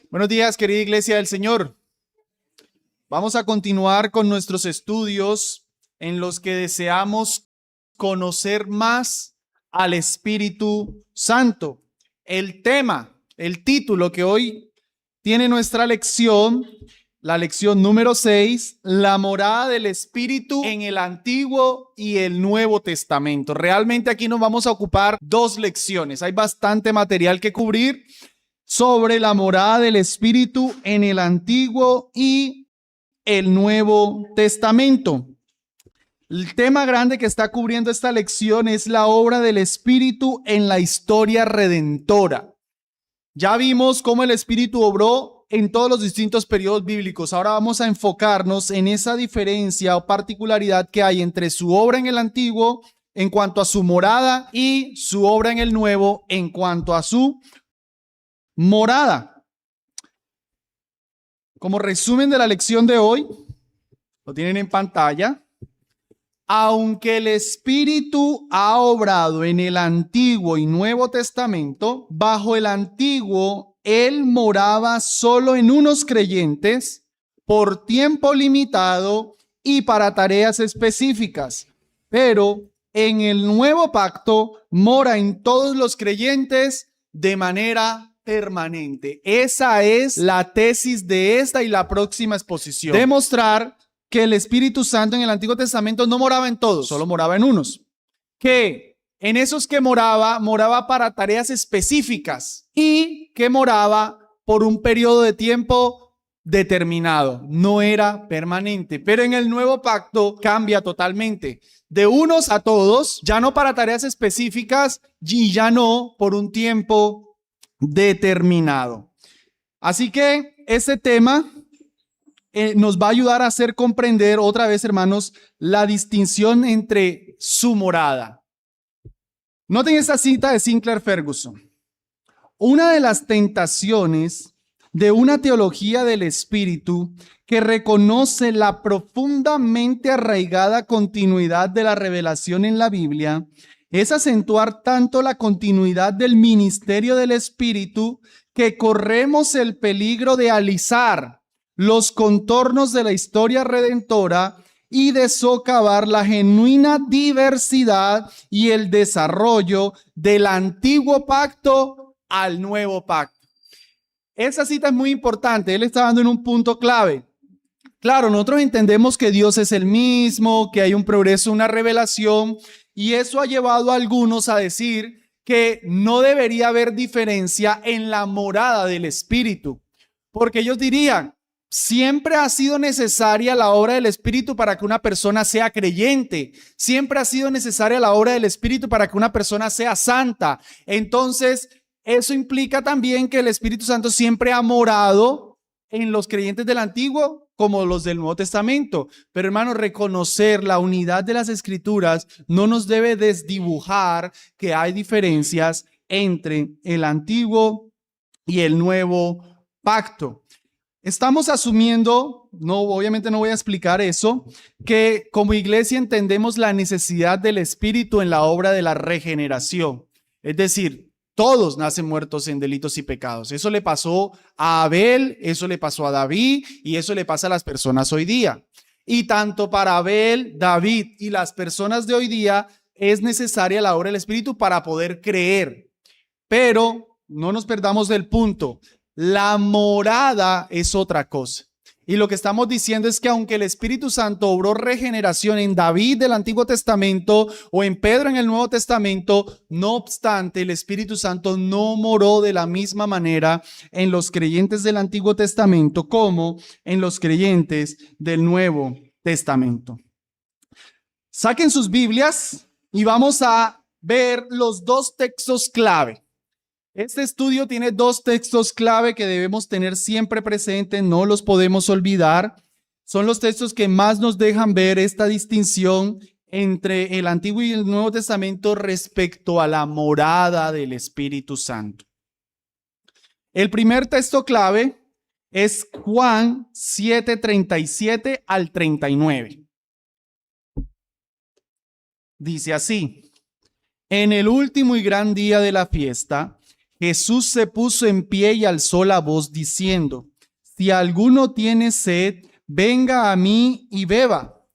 Buenos días, querida Iglesia del Señor. Vamos a continuar con nuestros estudios en los que deseamos conocer más al Espíritu Santo. El tema, el título que hoy tiene nuestra lección, la lección número 6, la morada del Espíritu en el Antiguo y el Nuevo Testamento. Realmente aquí nos vamos a ocupar 2 lecciones. Hay bastante material que cubrir sobre la morada del Espíritu en el Antiguo y el Nuevo Testamento. El tema grande que está cubriendo esta lección es la obra del Espíritu en la historia redentora. Ya vimos cómo el Espíritu obró en todos los distintos periodos bíblicos. Ahora vamos a enfocarnos en esa diferencia o particularidad que hay entre su obra en el Antiguo en cuanto a su morada y su obra en el Nuevo en cuanto a su morada. Como resumen de la lección de hoy, lo tienen en pantalla. Aunque el Espíritu ha obrado en el Antiguo y Nuevo Testamento, bajo el Antiguo Él moraba solo en unos creyentes por tiempo limitado y para tareas específicas. Pero en el Nuevo Pacto mora en todos los creyentes de manera permanente. Esa es la tesis de esta y la próxima exposición. Demostrar que el Espíritu Santo en el Antiguo Testamento no moraba en todos, solo moraba en unos. Que en esos que moraba para tareas específicas y que moraba por un periodo de tiempo determinado, no era permanente. Pero en el Nuevo Pacto cambia totalmente. De unos a todos, ya no para tareas específicas y ya no por un tiempo determinado. Así que este tema nos va a ayudar a hacer comprender otra vez, hermanos, la distinción entre su morada. Noten esta cita de Sinclair Ferguson. Una de las tentaciones de una teología del Espíritu que reconoce la profundamente arraigada continuidad de la revelación en la Biblia es acentuar tanto la continuidad del ministerio del Espíritu que corremos el peligro de alisar los contornos de la historia redentora y de socavar la genuina diversidad y el desarrollo del antiguo pacto al nuevo pacto. Esa cita es muy importante. Él está dando en un punto clave. Claro, nosotros entendemos que Dios es el mismo, que hay un progreso, una revelación, y eso ha llevado a algunos a decir que no debería haber diferencia en la morada del Espíritu, porque ellos dirían, siempre ha sido necesaria la obra del Espíritu para que una persona sea creyente, siempre ha sido necesaria la obra del Espíritu para que una persona sea santa. Entonces, eso implica también que el Espíritu Santo siempre ha morado en los creyentes del Antiguo como los del Nuevo Testamento. Pero hermano, reconocer la unidad de las Escrituras no nos debe desdibujar que hay diferencias entre el Antiguo y el Nuevo Pacto. Estamos asumiendo, obviamente no voy a explicar eso, que como iglesia entendemos la necesidad del Espíritu en la obra de la regeneración. Es decir, todos nacen muertos en delitos y pecados. Eso le pasó a Abel, eso le pasó a David y eso le pasa a las personas hoy día. Y tanto para Abel, David y las personas de hoy día es necesaria la obra del Espíritu para poder creer. Pero no nos perdamos del punto. La morada es otra cosa. Y lo que estamos diciendo es que aunque el Espíritu Santo obró regeneración en David del Antiguo Testamento o en Pedro en el Nuevo Testamento, no obstante, el Espíritu Santo no moró de la misma manera en los creyentes del Antiguo Testamento como en los creyentes del Nuevo Testamento. Saquen sus Biblias y vamos a ver los 2 textos clave. Este estudio tiene 2 textos clave que debemos tener siempre presentes, no los podemos olvidar. Son los textos que más nos dejan ver esta distinción entre el Antiguo y el Nuevo Testamento respecto a la morada del Espíritu Santo. El primer texto clave es Juan 7:37 al 39. Dice así: en el último y gran día de la fiesta, Jesús se puso en pie y alzó la voz diciendo: si alguno tiene sed, venga a mí y beba.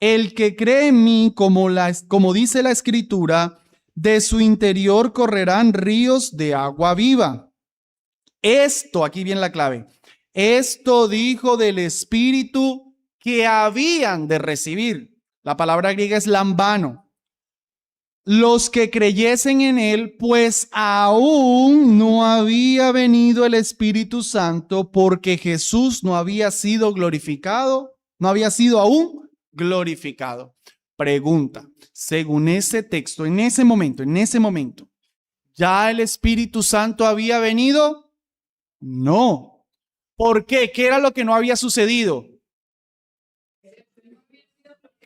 El que cree en mí, como dice la Escritura, de su interior correrán ríos de agua viva. Esto, aquí viene la clave, esto dijo del Espíritu que habían de recibir. La palabra griega es lambano. Los que creyesen en él, pues aún no había venido el Espíritu Santo, porque Jesús no había sido glorificado, no había sido aún glorificado. Pregunta, según ese texto, en ese momento, ¿ya el Espíritu Santo había venido? No. ¿Por qué? ¿Qué era lo que no había sucedido?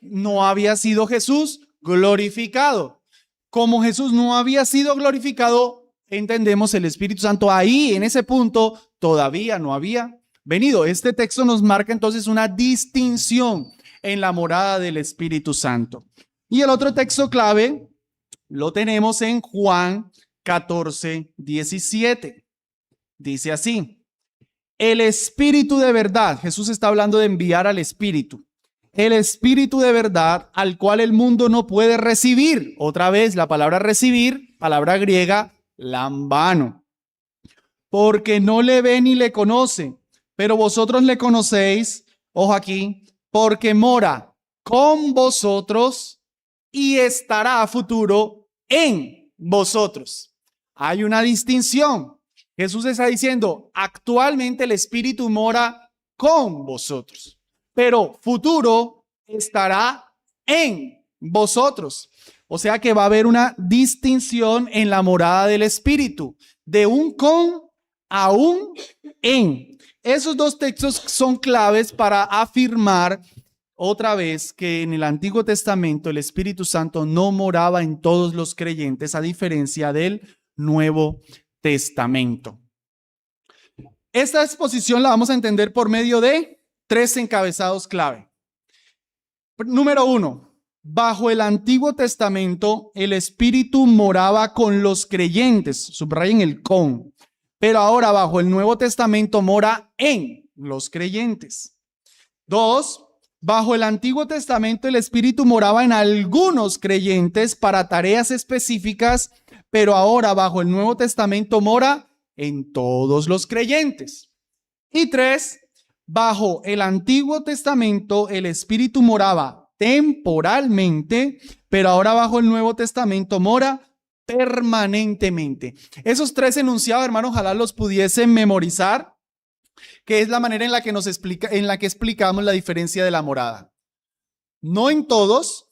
No había sido Jesús glorificado. Como Jesús no había sido glorificado, entendemos el Espíritu Santo ahí, en ese punto, todavía no había venido. Este texto nos marca entonces una distinción en la morada del Espíritu Santo. Y el otro texto clave lo tenemos en Juan 14, 17. Dice así: el Espíritu de verdad, Jesús está hablando de enviar al Espíritu. El Espíritu de verdad, al cual el mundo no puede recibir. Otra vez, la palabra recibir, palabra griega, lambano. Porque no le ve ni le conoce, pero vosotros le conocéis, ojo aquí, porque mora con vosotros y estará a futuro en vosotros. Hay una distinción. Jesús está diciendo, actualmente el Espíritu mora con vosotros, pero futuro estará en vosotros. O sea que va a haber una distinción en la morada del Espíritu, de un con a un en. Esos dos textos son claves para afirmar otra vez que en el Antiguo Testamento el Espíritu Santo no moraba en todos los creyentes, a diferencia del Nuevo Testamento. Esta exposición la vamos a entender por medio de 3 encabezados clave. Número 1, bajo el Antiguo Testamento el Espíritu moraba con los creyentes, subrayen el con, pero ahora bajo el Nuevo Testamento mora en los creyentes. 2, bajo el Antiguo Testamento el Espíritu moraba en algunos creyentes para tareas específicas, pero ahora bajo el Nuevo Testamento mora en todos los creyentes. Y 3, bajo el Antiguo Testamento el Espíritu moraba temporalmente, pero ahora bajo el Nuevo Testamento mora permanentemente. Esos 3 enunciados, hermanos, ojalá los pudiesen memorizar, que es la manera en la que explicamos la diferencia de la morada. No en todos,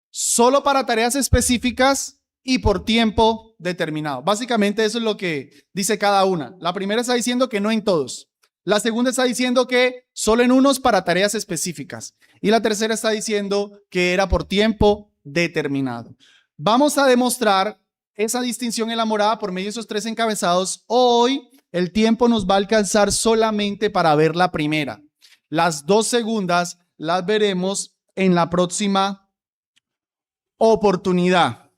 solo para tareas específicas y por tiempo determinado. Básicamente eso es lo que dice cada una. La primera está diciendo que no en todos. La segunda está diciendo que solo en unos para tareas específicas. Y la tercera está diciendo que era por tiempo determinado. Vamos a demostrar esa distinción en la morada por medio de esos 3 encabezados. Hoy el tiempo nos va a alcanzar solamente para ver la primera. Las 2 segundas las veremos en la próxima oportunidad.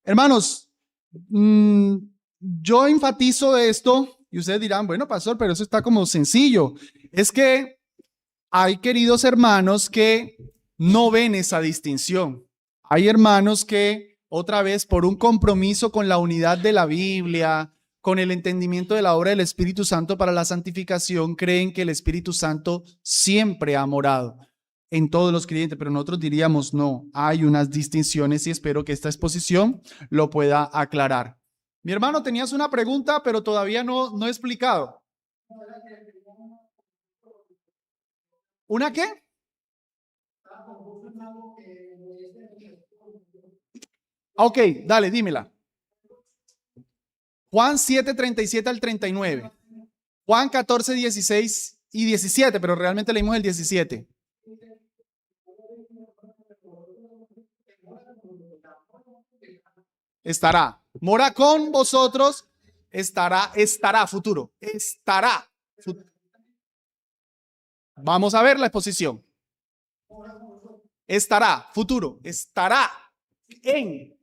Hermanos, yo enfatizo esto y ustedes dirán, bueno, pastor, pero eso está como sencillo. Es que hay queridos hermanos que no ven esa distinción. Hay hermanos que, otra vez, por un compromiso con la unidad de la Biblia, con el entendimiento de la obra del Espíritu Santo para la santificación, creen que el Espíritu Santo siempre ha morado en todos los creyentes, pero nosotros diríamos no, hay unas distinciones y espero que esta exposición lo pueda aclarar. Mi hermano, tenías una pregunta, pero todavía no he explicado. ¿Una qué? Ok, dale, dímela. Juan 7, 37 al 39. Juan 14, 16 y 17, pero realmente leímos el 17. Estará. Mora con vosotros. Estará, futuro. Estará. Vamos a ver la exposición. Estará, futuro. Estará en.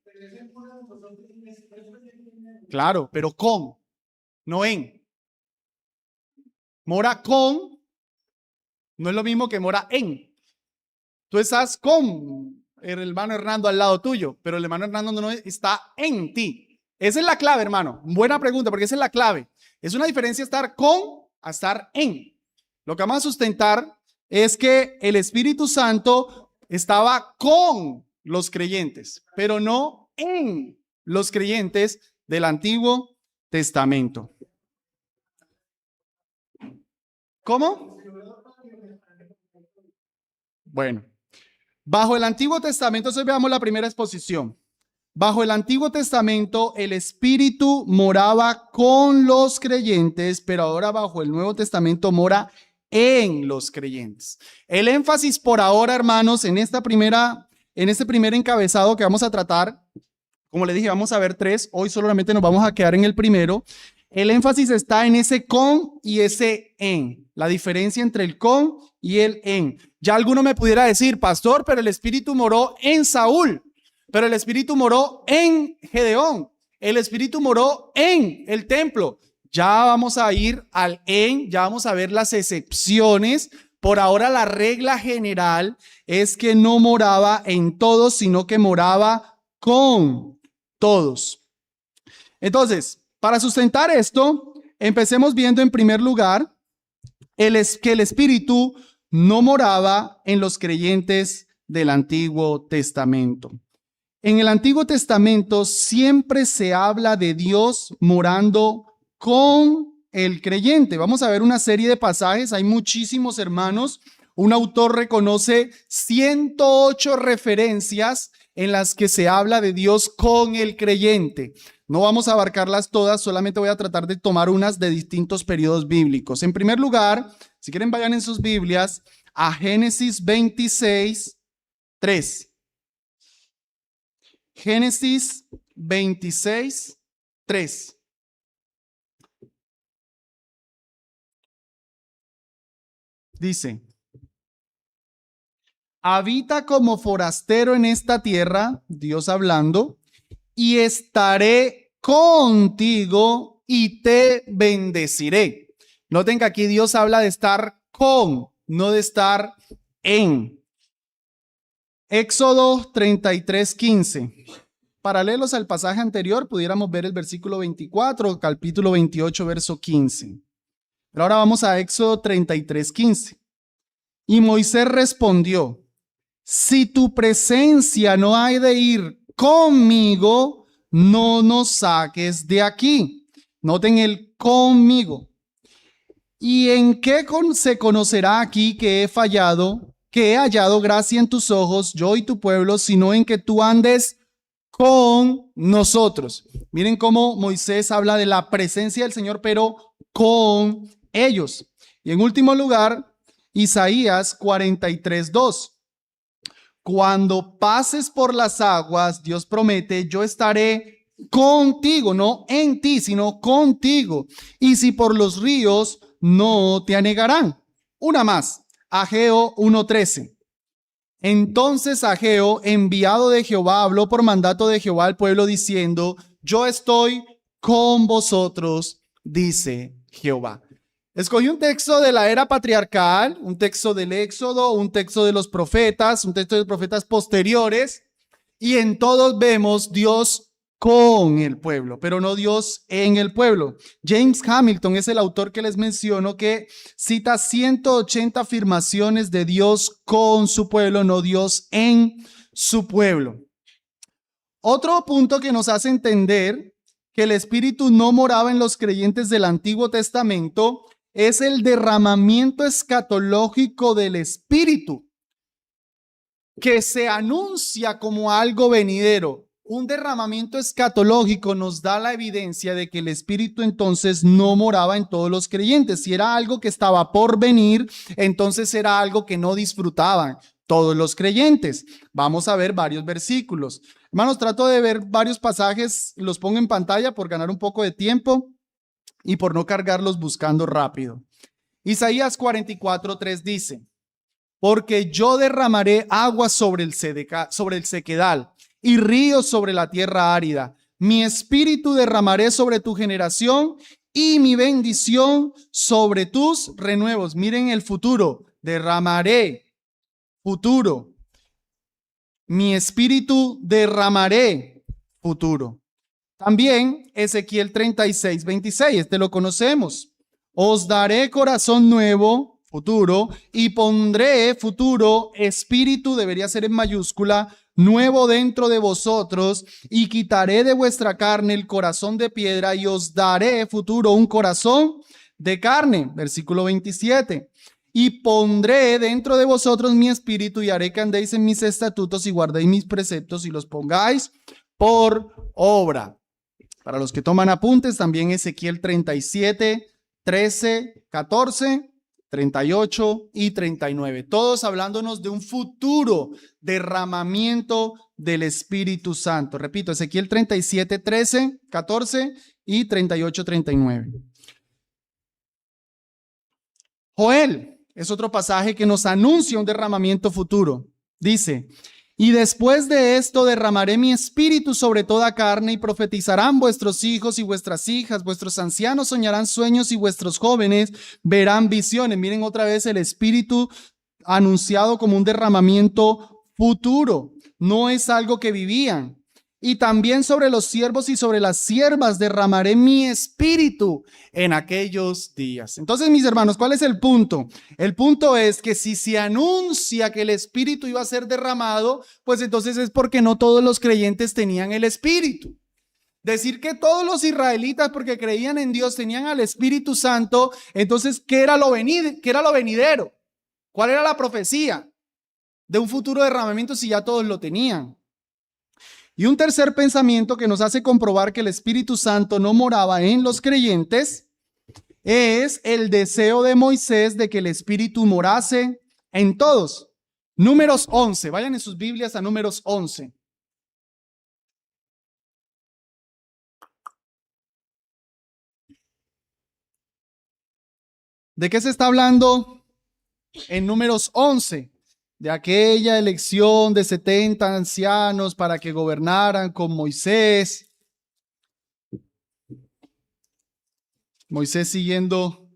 Claro, pero con. no en. Mora con no es lo mismo que mora en. Tú estás con el hermano Hernando al lado tuyo, pero el hermano Hernando no está en ti. Esa es la clave, hermano. Buena pregunta, porque esa es la clave. Es una diferencia estar con a estar en. Lo que vamos a sustentar es que el Espíritu Santo estaba con los creyentes, pero no en los creyentes del Antiguo Testamento. ¿Cómo? Bueno, bajo el Antiguo Testamento, entonces veamos la primera exposición. Bajo el Antiguo Testamento, el Espíritu moraba con los creyentes, pero ahora bajo el Nuevo Testamento mora en los creyentes. El énfasis por ahora, hermanos, en este primer encabezado que vamos a tratar, como les dije, vamos a ver 3, hoy solamente nos vamos a quedar en el primero. El énfasis está en ese con y ese en, la diferencia entre el con y el en. Ya alguno me pudiera decir, pastor, pero el Espíritu moró en Saúl, pero el Espíritu moró en Gedeón, el Espíritu moró en el templo. Ya vamos a ir al en, ya vamos a ver las excepciones. Por ahora la regla general es que no moraba en todos, sino que moraba con todos. Entonces, para sustentar esto, empecemos viendo en primer lugar que el Espíritu no moraba en los creyentes del Antiguo Testamento. En el Antiguo Testamento siempre se habla de Dios morando con el creyente. Vamos a ver una serie de pasajes, hay muchísimos, hermanos. Un autor reconoce 108 referencias en las que se habla de Dios con el creyente. No vamos a abarcarlas todas, solamente voy a tratar de tomar unas de distintos periodos bíblicos. En primer lugar, si quieren vayan en sus Biblias a Génesis 26, 3. Génesis 26, 3. Dice: habita como forastero en esta tierra, Dios hablando, y estaré contigo y te bendeciré. Noten que aquí Dios habla de estar con, no de estar en. Éxodo 33, 15. Paralelos al pasaje anterior, pudiéramos ver el versículo 24, capítulo 28, verso 15. Pero ahora vamos a Éxodo 33, 15. Y Moisés respondió: si tu presencia no hay de ir conmigo, no nos saques de aquí. Noten el conmigo. ¿Y en qué se conocerá aquí que he fallado, que he hallado gracia en tus ojos, yo y tu pueblo, sino en que tú andes con nosotros? Miren cómo Moisés habla de la presencia del Señor, pero con ellos. Y en último lugar, Isaías 43, 2. Cuando pases por las aguas, Dios promete, yo estaré contigo, no en ti, sino contigo. Y si por los ríos, no te anegarán. Una más, Ageo 1:13. Entonces Ageo, enviado de Jehová, habló por mandato de Jehová al pueblo diciendo: yo estoy con vosotros, dice Jehová. Escogí un texto de la era patriarcal, un texto del Éxodo, un texto de los profetas, un texto de los profetas posteriores, y en todos vemos Dios con el pueblo, pero no Dios en el pueblo. James Hamilton es el autor que les menciono, que cita 180 afirmaciones de Dios con su pueblo, no Dios en su pueblo. Otro punto que nos hace entender que el Espíritu no moraba en los creyentes del Antiguo Testamento es el derramamiento escatológico del Espíritu, que se anuncia como algo venidero. Un derramamiento escatológico nos da la evidencia de que el Espíritu entonces no moraba en todos los creyentes. Si era algo que estaba por venir, entonces era algo que no disfrutaban todos los creyentes. Vamos a ver varios versículos. Hermanos, trato de ver varios pasajes, los pongo en pantalla por ganar un poco de tiempo y por no cargarlos buscando rápido. Isaías 44, 3 dice: porque yo derramaré agua sobre el sequedal y ríos sobre la tierra árida. Mi espíritu derramaré sobre tu generación y mi bendición sobre tus renuevos. Miren el futuro, derramaré, futuro. Mi espíritu derramaré, futuro. También Ezequiel 36, 26, este lo conocemos. Os daré corazón nuevo, futuro, y pondré, futuro, espíritu, debería ser en mayúscula, nuevo dentro de vosotros, y quitaré de vuestra carne el corazón de piedra, y os daré, futuro, un corazón de carne. Versículo 27. Y pondré dentro de vosotros mi espíritu, y haré que andéis en mis estatutos y guardéis mis preceptos y los pongáis por obra. Para los que toman apuntes, también Ezequiel 37, 13, 14, 38 y 39. Todos hablándonos de un futuro derramamiento del Espíritu Santo. Repito, Ezequiel 37, 13, 14 y 38, 39. Joel es otro pasaje que nos anuncia un derramamiento futuro. Dice: y después de esto derramaré mi espíritu sobre toda carne, y profetizarán vuestros hijos y vuestras hijas, vuestros ancianos soñarán sueños y vuestros jóvenes verán visiones. Miren otra vez el espíritu anunciado como un derramamiento futuro. No es algo que vivían. Y también sobre los siervos y sobre las siervas derramaré mi espíritu en aquellos días. Entonces, mis hermanos, ¿cuál es el punto? El punto es que si se anuncia que el espíritu iba a ser derramado, pues entonces es porque no todos los creyentes tenían el espíritu. Decir que todos los israelitas, porque creían en Dios, tenían al Espíritu Santo, entonces, ¿qué era lo venidero? ¿Cuál era la profecía de un futuro derramamiento si ya todos lo tenían? Y un tercer pensamiento que nos hace comprobar que el Espíritu Santo no moraba en los creyentes es el deseo de Moisés de que el Espíritu morase en todos. Números 11, vayan en sus Biblias a Números 11. ¿De qué se está hablando en Números 11? De aquella elección de 70 ancianos para que gobernaran con Moisés. Moisés siguiendo,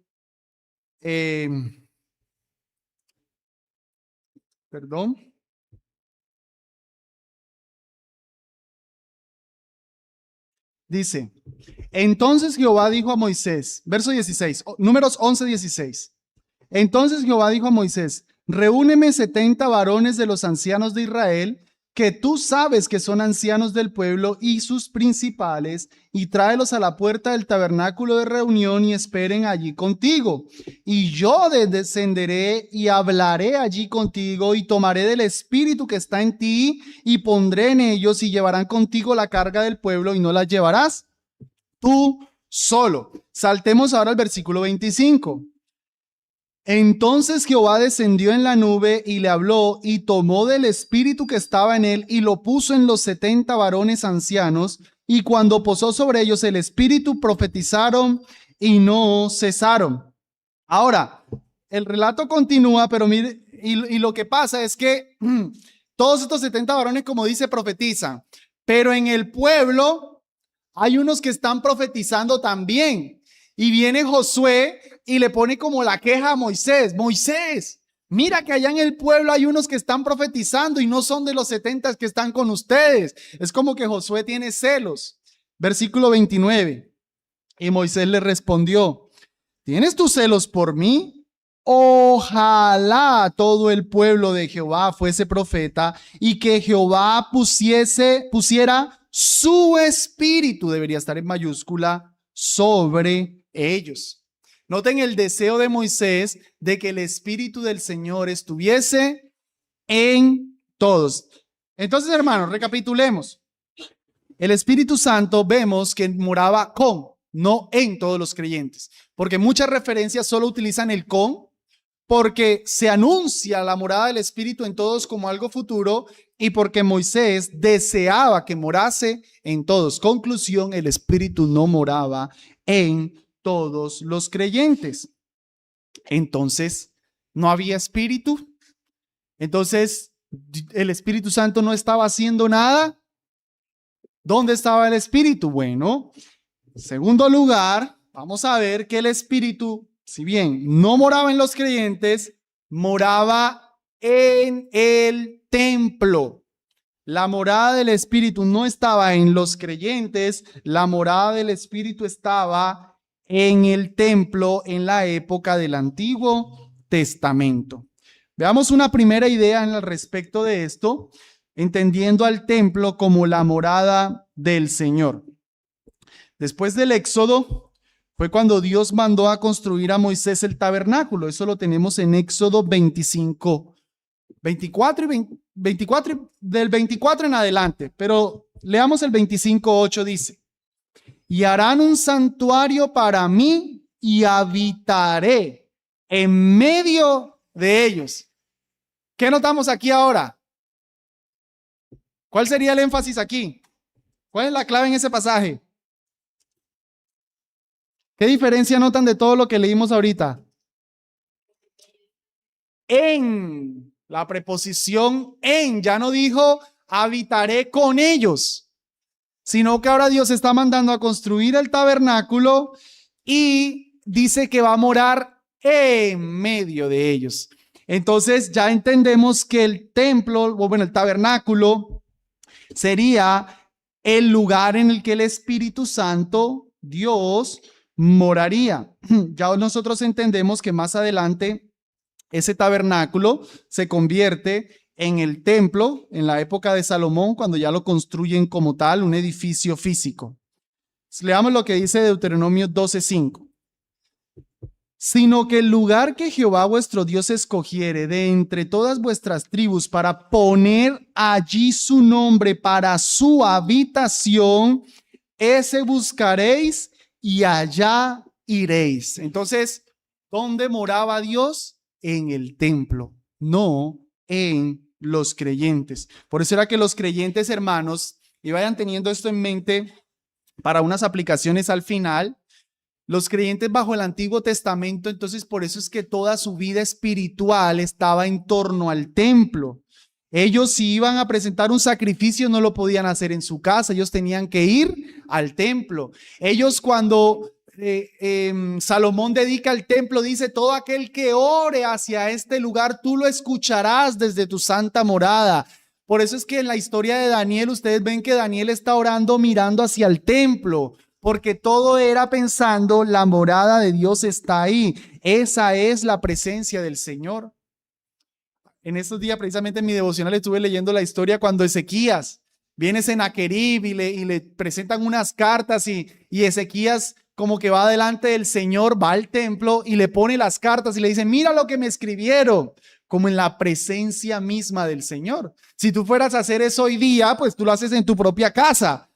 Dice: entonces Jehová dijo a Moisés, verso 16, Números 11, 16. Entonces Jehová dijo a Moisés: reúneme 70 varones de los ancianos de Israel, que tú sabes que son ancianos del pueblo, y sus principales, y tráelos a la puerta del tabernáculo de reunión y esperen allí contigo. Y yo descenderé y hablaré allí contigo, y tomaré del espíritu que está en ti y pondré en ellos, y llevarán contigo la carga del pueblo, y no la llevarás tú solo. Saltemos ahora al versículo 25. Entonces Jehová descendió en la nube y le habló, y tomó del espíritu que estaba en él y lo puso en los 70 varones ancianos, y cuando posó sobre ellos el espíritu, profetizaron y no cesaron. Ahora, el relato continúa, pero mire, y lo que pasa es que todos estos 70 varones, como dice, profetizan, pero en el pueblo hay unos que están profetizando también. Y viene Josué y le pone como la queja a Moisés: Moisés, mira que allá en el pueblo hay unos que están profetizando y no son de los 70 que están con ustedes. Es como que Josué tiene celos. Versículo 29. Y Moisés le respondió: ¿tienes tus celos por mí? Ojalá todo el pueblo de Jehová fuese profeta, y que Jehová pusiera su espíritu, debería estar en mayúscula, sobre ellos. Noten el deseo de Moisés de que el espíritu del Señor estuviese en todos. Entonces, hermanos, recapitulemos. El Espíritu Santo vemos que moraba con, no en todos los creyentes, porque muchas referencias solo utilizan el con, porque se anuncia la morada del Espíritu en todos como algo futuro, y porque Moisés deseaba que morase en todos. Conclusión: el Espíritu no moraba en todos los creyentes. Entonces, ¿no había Espíritu? Entonces, ¿el Espíritu Santo no estaba haciendo nada? ¿Dónde estaba el Espíritu? Bueno, en segundo lugar, vamos a ver que el Espíritu, si bien no moraba en los creyentes, moraba en el templo. La morada del Espíritu no estaba en los creyentes, la morada del Espíritu estaba en el templo en la época del Antiguo Testamento. Veamos una primera idea al respecto de esto, entendiendo al templo como la morada del Señor. Después del Éxodo, fue cuando Dios mandó a construir a Moisés el tabernáculo. Eso lo tenemos en Éxodo 25, 24 y 24, del 24 en adelante. Pero leamos el 25:8, dice: y harán un santuario para mí y habitaré en medio de ellos. ¿Qué notamos aquí ahora? ¿Cuál sería el énfasis aquí? ¿Cuál es la clave en ese pasaje? ¿Qué diferencia notan de todo lo que leímos ahorita? En, la preposición en, ya no dijo habitaré con ellos, sino que ahora Dios está mandando a construir el tabernáculo y dice que va a morar en medio de ellos. Entonces ya entendemos que el templo, o bueno, el tabernáculo sería el lugar en el que el Espíritu Santo, Dios, moraría. Ya nosotros entendemos que más adelante ese tabernáculo se convierte en el templo en la época de Salomón, cuando ya lo construyen como tal, un edificio físico. Leamos lo que dice Deuteronomio 12:5. Sino que el lugar que Jehová vuestro Dios escogiere de entre todas vuestras tribus para poner allí su nombre para su habitación, ese buscaréis y allá iréis. Entonces, ¿dónde moraba Dios? En el templo, no en los creyentes. Por eso era que los creyentes, hermanos, y vayan teniendo esto en mente para unas aplicaciones al final, los creyentes bajo el Antiguo Testamento, entonces por eso es que toda su vida espiritual estaba en torno al templo. Ellos, si iban a presentar un sacrificio, no lo podían hacer en su casa, ellos tenían que ir al templo. Ellos, cuando Salomón dedica el templo, dice: todo aquel que ore hacia este lugar, tú lo escucharás desde tu santa morada. Por eso es que en la historia de Daniel, ustedes ven que Daniel está orando mirando hacia el templo, porque todo era pensando, la morada de Dios está ahí. Esa es la presencia del Señor. En estos días, precisamente en mi devocional, estuve leyendo la historia cuando Ezequías viene Senaquerib y le presentan unas cartas y Ezequías, como que va delante del Señor, va al templo y le pone las cartas y le dice: mira lo que me escribieron, como en la presencia misma del Señor. Si tú fueras a hacer eso hoy día, pues tú lo haces en tu propia casa.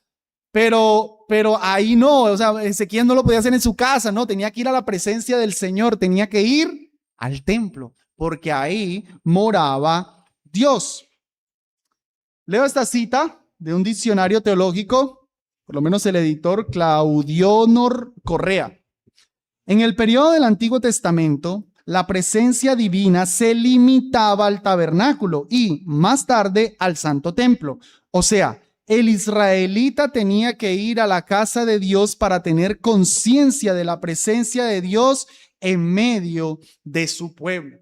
Pero ahí no, o sea, Ezequías no lo podía hacer en su casa, no, tenía que ir a la presencia del Señor, tenía que ir al templo, porque ahí moraba Dios. Leo esta cita de un diccionario teológico, por lo menos el editor Claudionor Correa. En el periodo del Antiguo Testamento, la presencia divina se limitaba al tabernáculo y más tarde al Santo Templo. O sea, el israelita tenía que ir a la casa de Dios para tener conciencia de la presencia de Dios en medio de su pueblo.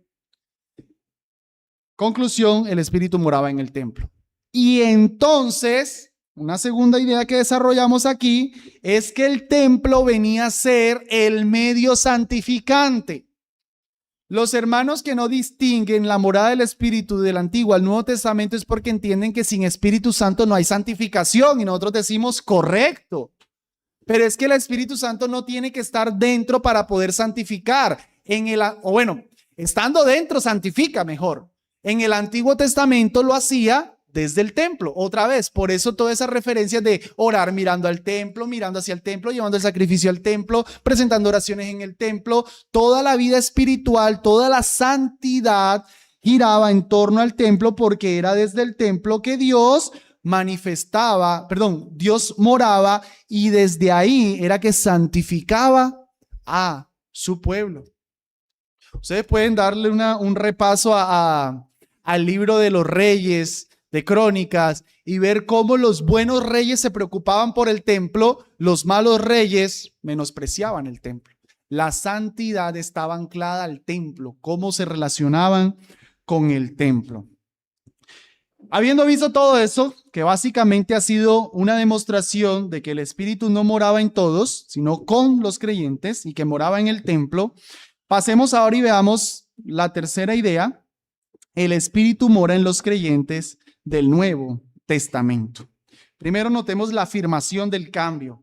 Conclusión: el Espíritu moraba en el templo. Y entonces, una segunda idea que desarrollamos aquí es que el templo venía a ser el medio santificante. Los hermanos que no distinguen la morada del Espíritu del Antiguo al Nuevo Testamento es porque entienden que sin Espíritu Santo no hay santificación, y nosotros decimos correcto. Pero es que el Espíritu Santo no tiene que estar dentro para poder santificar. Estando dentro santifica mejor. En el Antiguo Testamento lo hacía desde el templo. Otra vez, por eso todas esas referencias de orar mirando al templo, mirando hacia el templo, llevando el sacrificio al templo, presentando oraciones en el templo, toda la vida espiritual, toda la santidad giraba en torno al templo, porque era desde el templo que Dios Dios moraba, y desde ahí era que santificaba a su pueblo. Ustedes pueden darle un repaso al libro de los Reyes, de Crónicas y ver cómo los buenos reyes se preocupaban por el templo, los malos reyes menospreciaban el templo. La santidad estaba anclada al templo, cómo se relacionaban con el templo. Habiendo visto todo eso, que básicamente ha sido una demostración de que el Espíritu no moraba en todos, sino con los creyentes y que moraba en el templo, pasemos ahora y veamos la tercera idea. El Espíritu mora en los creyentes del Nuevo Testamento. Primero notemos la afirmación del cambio.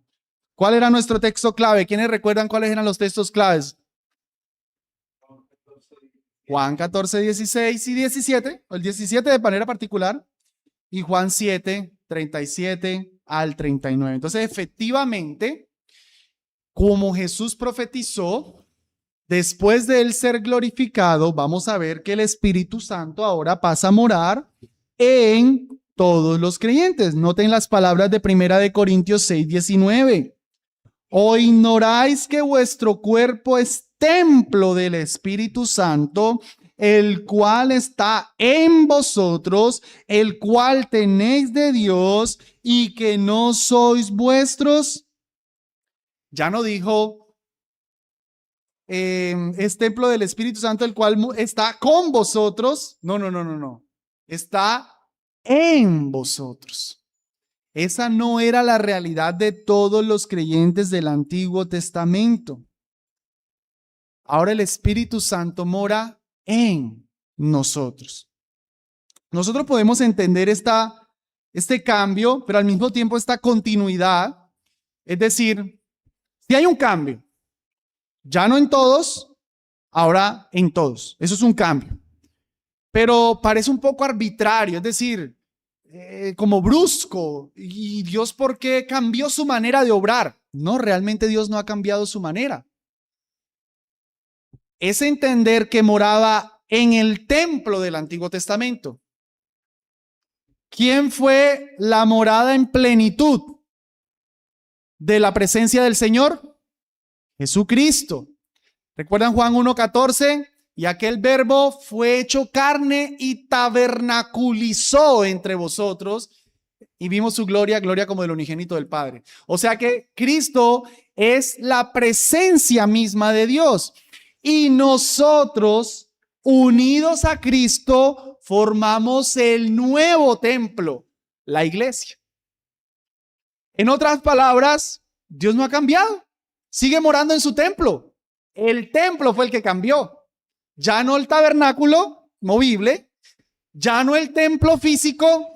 ¿Cuál era nuestro texto clave? ¿Quiénes recuerdan cuáles eran los textos claves? Juan 14, 16 y 17, o el 17 de manera particular, y Juan 7, 37 al 39. Entonces, efectivamente, como Jesús profetizó, después de él ser glorificado, vamos a ver que el Espíritu Santo ahora pasa a morar en todos los creyentes. Noten las palabras de 1 Corintios 6, 19. ¿O ignoráis que vuestro cuerpo es templo del Espíritu Santo, el cual está en vosotros, el cual tenéis de Dios y que no sois vuestros? Ya no dijo, es templo del Espíritu Santo, el cual está con vosotros. No. Está en vosotros. Esa no era la realidad de todos los creyentes del Antiguo Testamento. Ahora el Espíritu Santo mora en nosotros. Nosotros podemos entender este cambio, pero al mismo tiempo esta continuidad. Es decir, si hay un cambio, ya no en todos, ahora en todos. Eso es un cambio. Pero parece un poco arbitrario, es decir, como brusco. ¿Y Dios por qué cambió su manera de obrar? No, realmente Dios no ha cambiado su manera. Es entender que moraba en el templo del Antiguo Testamento. ¿Quién fue la morada en plenitud de la presencia del Señor? Jesucristo. ¿Recuerdan Juan 1:14? Y aquel verbo fue hecho carne y tabernaculizó entre vosotros y vimos su gloria, gloria como del unigénito del Padre. O sea que Cristo es la presencia misma de Dios. Y nosotros, unidos a Cristo, formamos el nuevo templo, la iglesia. En otras palabras, Dios no ha cambiado. Sigue morando en su templo. El templo fue el que cambió. Ya no el tabernáculo movible, ya no el templo físico,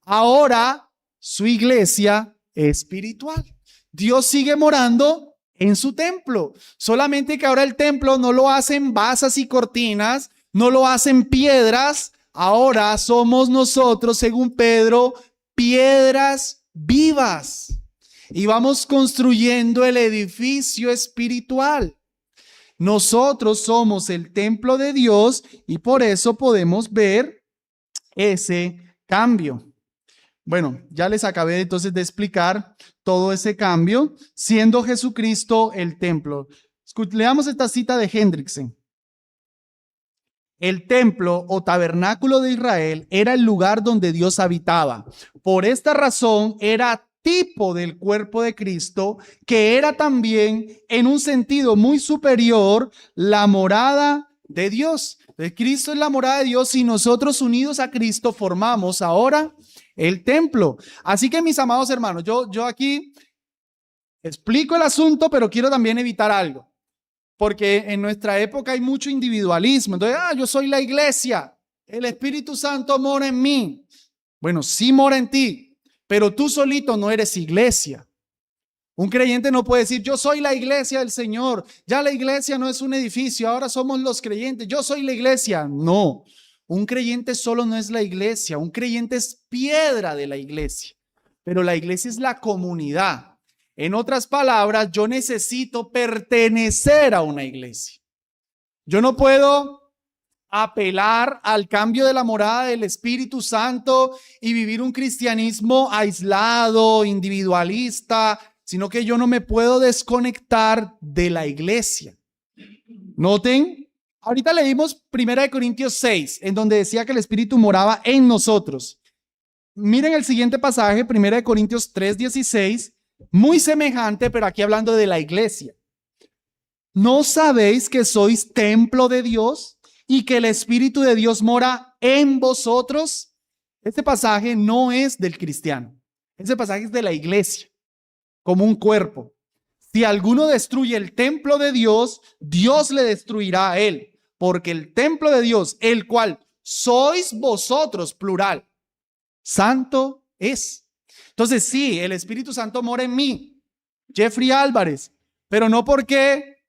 ahora su iglesia espiritual. Dios sigue morando en su templo, solamente que ahora el templo no lo hacen basas y cortinas, no lo hacen piedras, ahora somos nosotros, según Pedro, piedras vivas y vamos construyendo el edificio espiritual. Nosotros somos el templo de Dios y por eso podemos ver ese cambio. Bueno, ya les acabé entonces de explicar todo ese cambio, siendo Jesucristo el templo. Leamos esta cita de Hendrickson. El templo o tabernáculo de Israel era el lugar donde Dios habitaba. Por esta razón era tipo del cuerpo de Cristo, que era también en un sentido muy superior la morada de Dios. Cristo es la morada de Dios y nosotros unidos a Cristo formamos ahora el templo. Así que mis amados hermanos, yo aquí explico el asunto, pero quiero también evitar algo. Porque en nuestra época hay mucho individualismo. Entonces, yo soy la iglesia, el Espíritu Santo mora en mí. Bueno, sí mora en ti, pero tú solito no eres iglesia. Un creyente no puede decir, yo soy la iglesia del Señor. Ya la iglesia no es un edificio, ahora somos los creyentes. Yo soy la iglesia. No, un creyente solo no es la iglesia. Un creyente es piedra de la iglesia. Pero la iglesia es la comunidad. En otras palabras, yo necesito pertenecer a una iglesia. Yo no puedo apelar al cambio de la morada del Espíritu Santo y vivir un cristianismo aislado, individualista, sino que yo no me puedo desconectar de la iglesia. Noten, ahorita leímos 1 Corintios 6, en donde decía que el Espíritu moraba en nosotros. miren el siguiente pasaje, 1 Corintios 3:16, muy semejante, pero aquí hablando de la iglesia. ¿No sabéis que sois templo de Dios y que el Espíritu de Dios mora en vosotros? Este pasaje no es del cristiano. Este pasaje es de la iglesia, como un cuerpo. Si alguno destruye el templo de Dios, Dios le destruirá a él, porque el templo de Dios, el cual sois vosotros, plural, santo es. Entonces sí, el Espíritu Santo mora en mí, Jeffrey Álvarez, pero no porque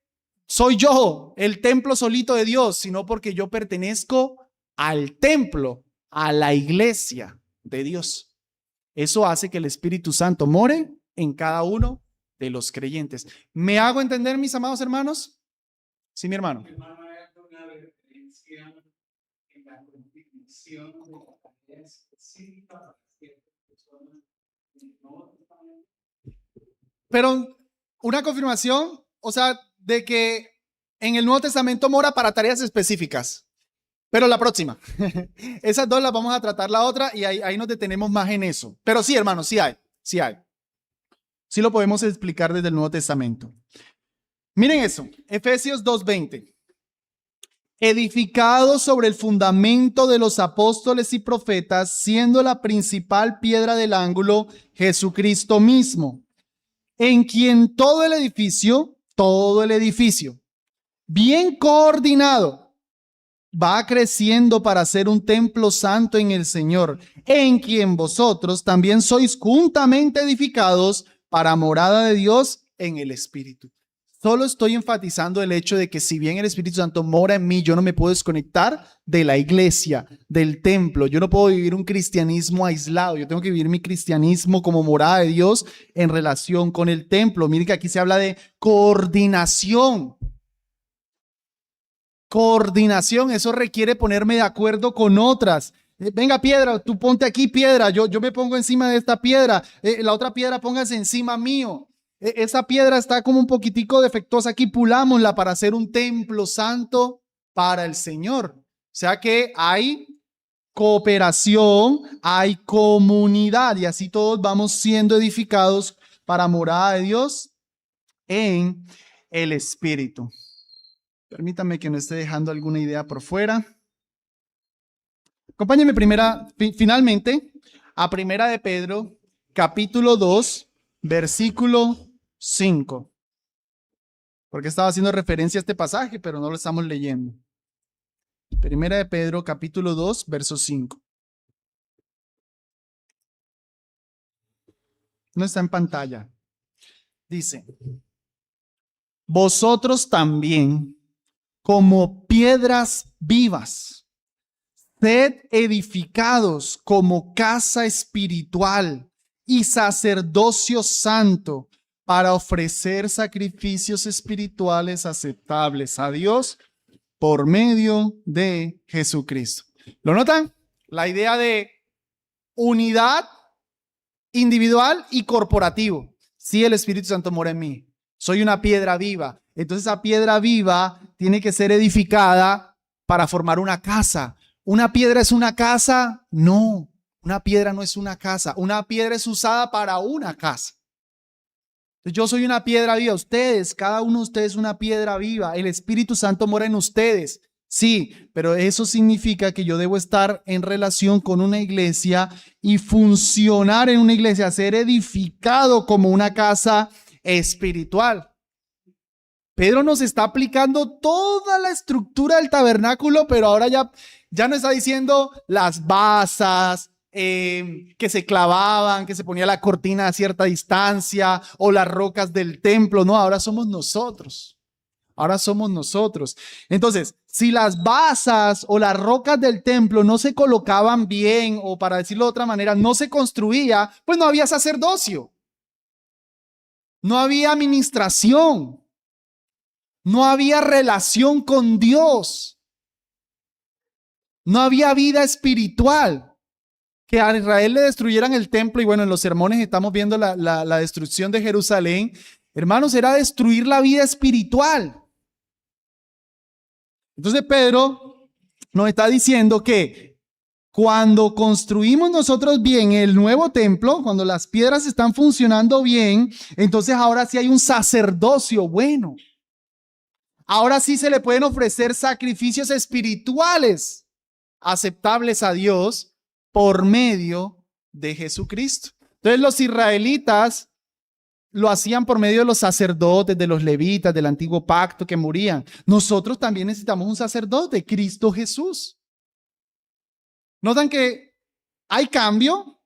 soy yo el templo solito de Dios, sino porque yo pertenezco al templo, a la iglesia de Dios. Eso hace que el Espíritu Santo more en cada uno de los creyentes. ¿Me hago entender, mis amados hermanos? Sí, mi hermano. Hermano, hay una referencia en la constitución de la tarea específica para ciertas personas del Nuevo Testamento. Pero una confirmación, o sea, de que en el Nuevo Testamento mora para tareas específicas. Pero la próxima. Esas dos las vamos a tratar la otra y ahí nos detenemos más en eso. Pero sí, hermanos, sí hay. Sí hay. Sí lo podemos explicar desde el Nuevo Testamento. Miren eso, Efesios 2:20. Edificado sobre el fundamento de los apóstoles y profetas, siendo la principal piedra del ángulo Jesucristo mismo, en quien todo el edificio, bien coordinado, va creciendo para ser un templo santo en el Señor, en quien vosotros también sois juntamente edificados para morada de Dios en el Espíritu. Solo estoy enfatizando el hecho de que si bien el Espíritu Santo mora en mí, yo no me puedo desconectar de la iglesia, del templo. Yo no puedo vivir un cristianismo aislado. Yo tengo que vivir mi cristianismo como morada de Dios en relación con el templo. Miren que aquí se habla de coordinación. Coordinación, eso requiere ponerme de acuerdo con otras. Venga, piedra, tú ponte aquí, piedra, yo me pongo encima de esta piedra, la otra piedra póngase encima mío. Esa piedra está como un poquitico defectuosa, aquí pulámosla para hacer un templo santo para el Señor. O sea que hay cooperación, hay comunidad y así todos vamos siendo edificados para morada de Dios en el Espíritu. Permítame que no esté dejando alguna idea por fuera. Acompáñenme finalmente a Primera de Pedro, capítulo 2, versículo 5. Porque estaba haciendo referencia a este pasaje, pero no lo estamos leyendo. Primera de Pedro, capítulo 2, verso 5. No está en pantalla. Dice: vosotros también, como piedras vivas, sed edificados como casa espiritual y sacerdocio santo para ofrecer sacrificios espirituales aceptables a Dios por medio de Jesucristo. ¿Lo notan? La idea de unidad individual y corporativo. Sí, el Espíritu Santo mora en mí. Soy una piedra viva. Entonces esa piedra viva tiene que ser edificada para formar una casa. ¿Una piedra es una casa? No, una piedra no es una casa. Una piedra es usada para una casa. Entonces, yo soy una piedra viva. Ustedes, cada uno de ustedes es una piedra viva. El Espíritu Santo mora en ustedes. Sí, pero eso significa que yo debo estar en relación con una iglesia y funcionar en una iglesia, ser edificado como una casa espiritual. Pedro nos está aplicando toda la estructura del tabernáculo, pero ahora ya no está diciendo las basas que se clavaban, que se ponía la cortina a cierta distancia o las rocas del templo. No, ahora somos nosotros. Ahora somos nosotros. Entonces, si las basas o las rocas del templo no se colocaban bien, o para decirlo de otra manera, no se construía, pues no había sacerdocio. No había administración. No había relación con Dios. No había vida espiritual. Que a Israel le destruyeran el templo, y bueno, en los sermones estamos viendo la destrucción de Jerusalén. Hermanos, era destruir la vida espiritual. Entonces Pedro nos está diciendo que Cuando construimos nosotros bien el nuevo templo, cuando las piedras están funcionando bien, entonces ahora sí hay un sacerdocio bueno. Ahora sí se le pueden ofrecer sacrificios espirituales aceptables a Dios por medio de Jesucristo. Entonces los israelitas lo hacían por medio de los sacerdotes, de los levitas, del antiguo pacto que morían. Nosotros también necesitamos un sacerdote, Cristo Jesús. Notan que hay cambio,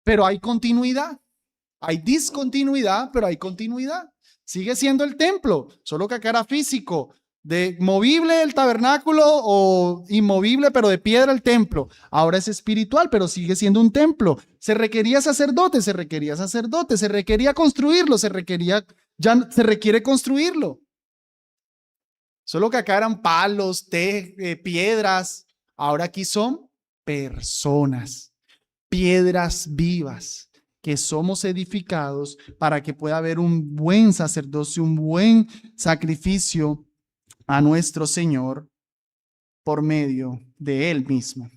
pero hay continuidad. Hay discontinuidad, pero hay continuidad. Sigue siendo el templo, solo que acá era físico. De movible el tabernáculo o inmovible, pero de piedra el templo. Ahora es espiritual, pero sigue siendo un templo. Se requería sacerdote, se requería construirlo, ya se requiere construirlo. Solo que acá eran palos, piedras. Ahora aquí son personas, piedras vivas, que somos edificados para que pueda haber un buen sacerdocio, un buen sacrificio a nuestro Señor por medio de Él mismo.